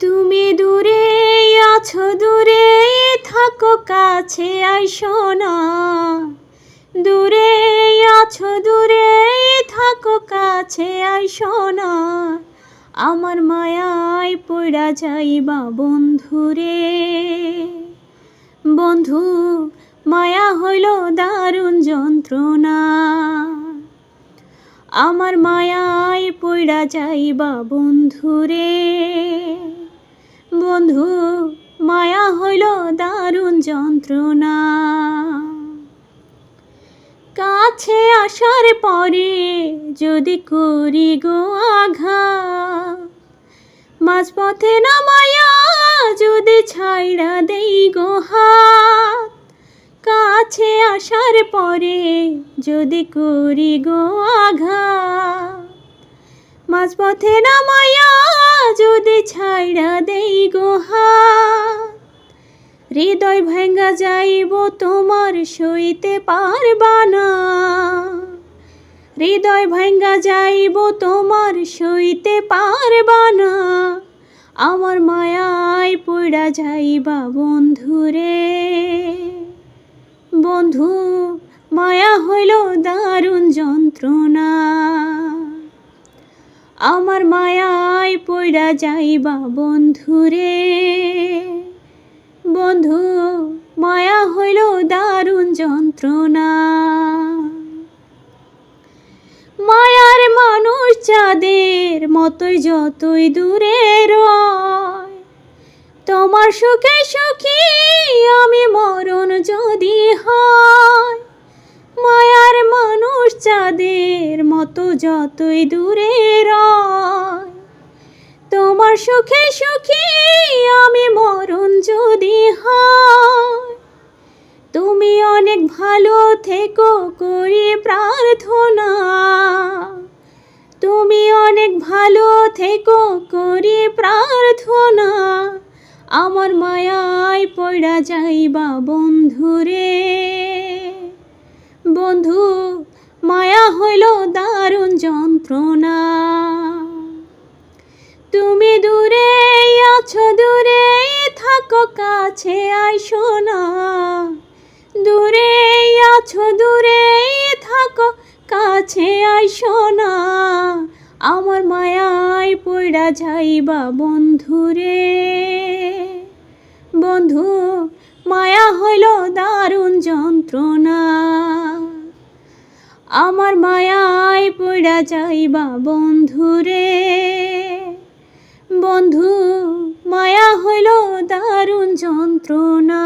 তুমি দূরে আছো, দূরে থাকো, কাছে আইসো না। দূরে আছো, দূরে থাকো, কাছে আইসো না। আমার মায়ায় পইড়া যাইবা বন্ধুরে। বন্ধু, মায়া হইল দারুণ যন্ত্রণা। আমার মায়ায় পইড়া যাইবা বন্ধুরে। বন্ধু, মায়া হইল দারুণ যন্ত্রণা। কাছে আসার পরে যদি করি গো আঘাত, মাঝপথে নামায়া যদি ছাইড়া দেই গো হাত। কাছে আসার পরে যদি করি গো আঘাত, মাঝপথে নামায়া যদি ছাইড়া দেই গো হাত। হৃদয় ভাঙ্গা যাইব তোমার সইতে পারবা না। হৃদয় ভাঙ্গা যাইব তোমার সইতে পারবা না। আমার মায়ায় পইড়া যাইবা বন্ধুরে। বন্ধু, মায়া হইল দারুণ যন্ত্রণা। আমার মায়ায় পইড়া যাইবা বন্ধুরে। বন্ধু, মায়া হইল দারুণ যন্ত্রণা। মায়ার মানুষ চাঁদের মতোই যতই দূরে রয়, তোমার সুখে সুখী আমি মরণ যদি হয়। মায়ার মানুষ চাঁদের মতো যতই দূরে রয়, তোমার সুখে সুখী আমি মরণ যদি হয়। তুমি অনেক ভালো থেকো করি প্রার্থনা। তুমি অনেক ভালো থেকো করি প্রার্থনা। আমার মায়ায় পইড়া যাইবা বন্ধুরে। বন্ধু, মায়া হইল দারুণ যন্ত্রণা। তুমি দূরে আছো, দূরে থাকো, কাছে আইসো না। দূরে আছো, দূরে থাকো, কাছে আইসো না। আমার মায়ায় পইড়া যাইবা বন্ধুরে। বন্ধু, মায়া হইল দারুণ যন্ত্রণা। আমার মায়ায় পইড়া যাইবা বন্ধুরে। বন্ধু, মায়া হইল দারুণ যন্ত্রণা।